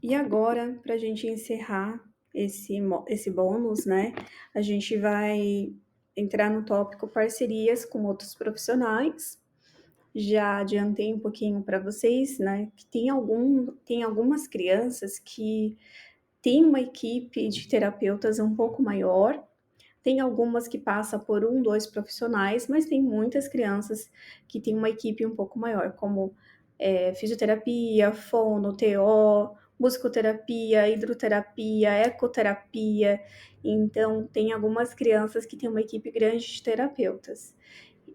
E agora, para a gente encerrar esse bônus, né, a gente vai entrar no tópico parcerias com outros profissionais. Já adiantei um pouquinho para vocês, né, que tem algumas crianças que têm uma equipe de terapeutas um pouco maior, tem algumas que passa por 1, 2 profissionais, mas tem muitas crianças que têm uma equipe um pouco maior, como, fisioterapia, fono, TO, musicoterapia, hidroterapia, ecoterapia. Então tem algumas crianças que têm uma equipe grande de terapeutas.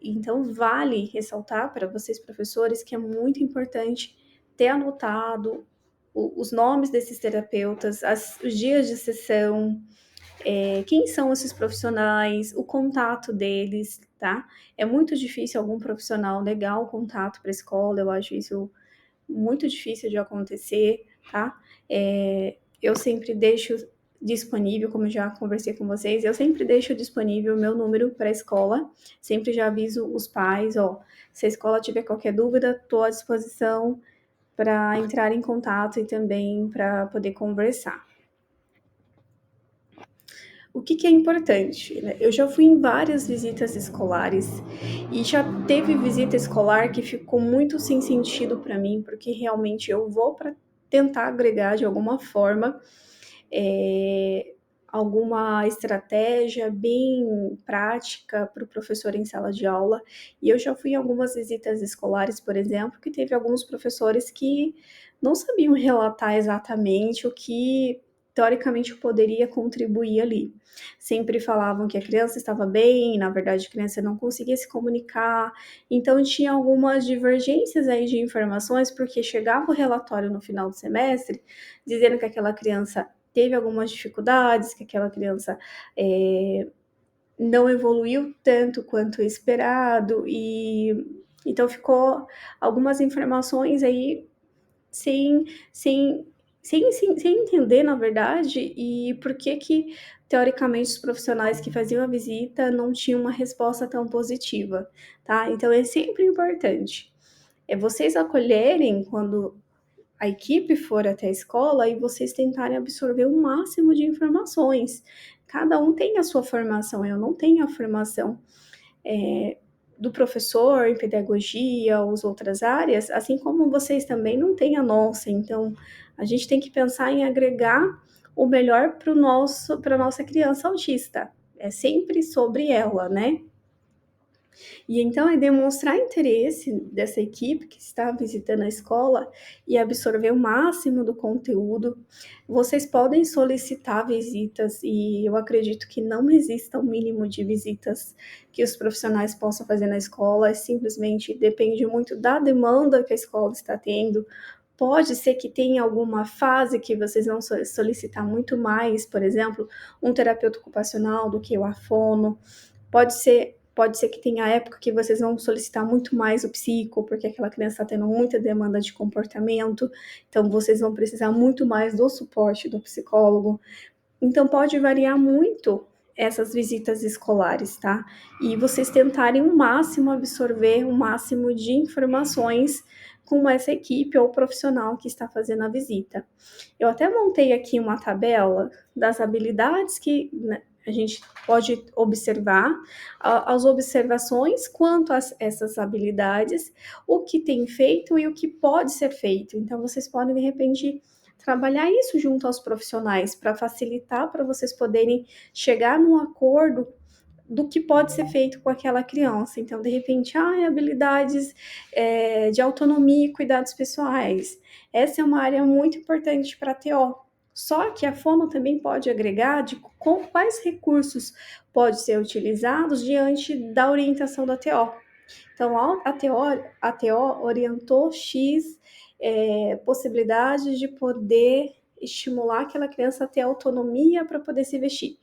Então vale ressaltar para vocês professores que é muito importante ter anotado os nomes desses terapeutas, os dias de sessão, quem são esses profissionais, o contato deles, tá? É muito difícil algum profissional negar o contato para a escola, eu acho isso muito difícil de acontecer, tá? Eu sempre deixo disponível, como eu já conversei com vocês, eu sempre deixo disponível o meu número para a escola, sempre já aviso os pais, ó, se a escola tiver qualquer dúvida, estou à disposição para entrar em contato e também para poder conversar. O que é importante, né? Eu já fui em várias visitas escolares e já teve visita escolar que ficou muito sem sentido para mim, porque realmente eu vou para tentar agregar de alguma forma é, alguma estratégia bem prática para o professor em sala de aula. E eu já fui em algumas visitas escolares, por exemplo, que teve alguns professores que não sabiam relatar exatamente o que teoricamente poderia contribuir ali. Sempre falavam que a criança estava bem, na verdade a criança não conseguia se comunicar, então tinha algumas divergências aí de informações, porque chegava o relatório no final do semestre dizendo que aquela criança teve algumas dificuldades, que aquela criança não evoluiu tanto quanto esperado, e então ficou algumas informações aí sem, sem, sem entender, na verdade, e por que, teoricamente, os profissionais que faziam a visita não tinham uma resposta tão positiva, tá? Então, é sempre importante vocês acolherem quando a equipe for até a escola e vocês tentarem absorver o máximo de informações. Cada um tem a sua formação, eu não tenho a formação do professor em pedagogia ou as outras áreas, assim como vocês também não têm a nossa. Então, a gente tem que pensar em agregar o melhor para a nossa criança autista. É sempre sobre ela, né? E então é demonstrar interesse dessa equipe que está visitando a escola e absorver o máximo do conteúdo. Vocês podem solicitar visitas e eu acredito que não exista um mínimo de visitas que os profissionais possam fazer na escola, simplesmente depende muito da demanda que a escola está tendo. Pode ser que tenha alguma fase que vocês vão solicitar muito mais, por exemplo, um terapeuta ocupacional do que o afono. Pode ser que tenha época que vocês vão solicitar muito mais o psico, porque aquela criança está tendo muita demanda de comportamento, então vocês vão precisar muito mais do suporte do psicólogo. Então pode variar muito essas visitas escolares, tá? E vocês tentarem o máximo absorver o máximo de informações com essa equipe ou profissional que está fazendo a visita. Eu até montei aqui uma tabela das habilidades que, né, a gente pode observar, as observações quanto a essas habilidades, o que tem feito e o que pode ser feito. Então, vocês podem, de repente, trabalhar isso junto aos profissionais para facilitar para vocês poderem chegar num acordo do que pode ser feito com aquela criança. Então, de repente, habilidades de autonomia e cuidados pessoais. Essa é uma área muito importante para a TO. Só que a fono também pode agregar de com quais recursos pode ser utilizados diante da orientação da TO. Então, a TO orientou X possibilidades de poder estimular aquela criança a ter autonomia para poder se vestir.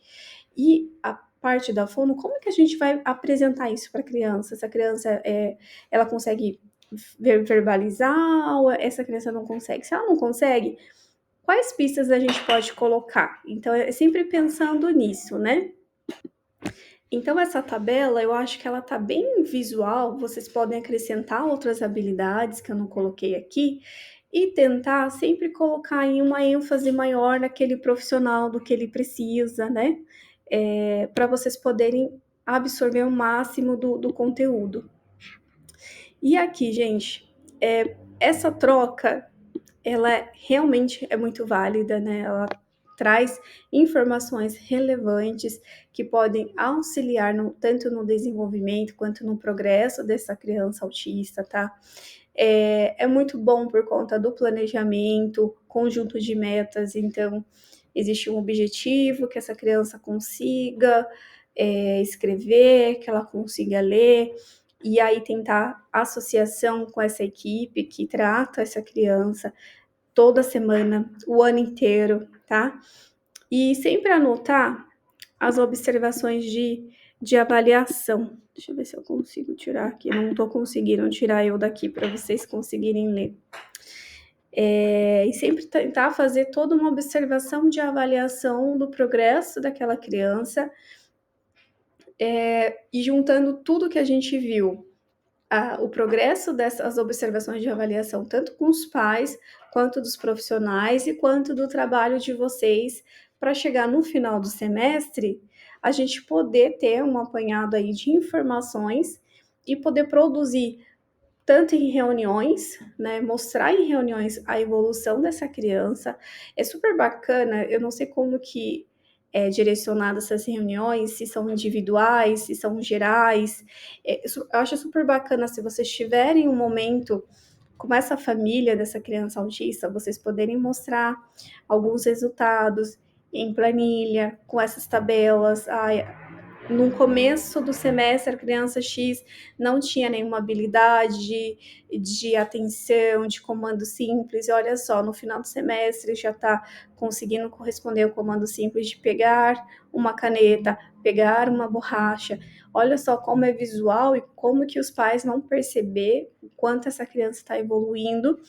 E a parte da fono, como que a gente vai apresentar isso para a criança? Essa criança, ela consegue verbalizar ou essa criança não consegue? Se ela não consegue, quais pistas a gente pode colocar? Então, é sempre pensando nisso, né? Então, essa tabela, eu acho que ela tá bem visual, vocês podem acrescentar outras habilidades que eu não coloquei aqui, e tentar sempre colocar em uma ênfase maior naquele profissional do que ele precisa, né? Para vocês poderem absorver o máximo do conteúdo. E aqui, gente, essa troca, ela realmente é muito válida, né? Ela traz informações relevantes que podem auxiliar tanto no desenvolvimento quanto no progresso dessa criança autista, tá? É muito bom por conta do planejamento, conjunto de metas, então existe um objetivo que essa criança consiga escrever, que ela consiga ler, e aí tentar associação com essa equipe que trata essa criança toda semana, o ano inteiro, tá? E sempre anotar as observações de avaliação. Deixa eu ver se eu consigo tirar aqui. Não estou conseguindo tirar eu daqui para vocês conseguirem ler. E sempre tentar fazer toda uma observação de avaliação do progresso daquela criança, e juntando tudo que a gente viu, o progresso dessas observações de avaliação, tanto com os pais, quanto dos profissionais e quanto do trabalho de vocês, para chegar no final do semestre, a gente poder ter um apanhado aí de informações e poder produzir tanto em reuniões, né, mostrar em reuniões a evolução dessa criança. É super bacana, eu não sei como que é direcionada essas reuniões, se são individuais, se são gerais. Eu acho super bacana se vocês tiverem um momento com essa família dessa criança autista, vocês poderem mostrar alguns resultados em planilha, com essas tabelas. No começo do semestre, a criança X não tinha nenhuma habilidade de atenção, de comando simples, e olha só, no final do semestre já está conseguindo corresponder ao comando simples de pegar uma caneta, pegar uma borracha. Olha só como é visual e como que os pais vão perceber o quanto essa criança está evoluindo,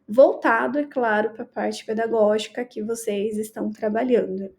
voltado, é claro, para a parte pedagógica que vocês estão trabalhando.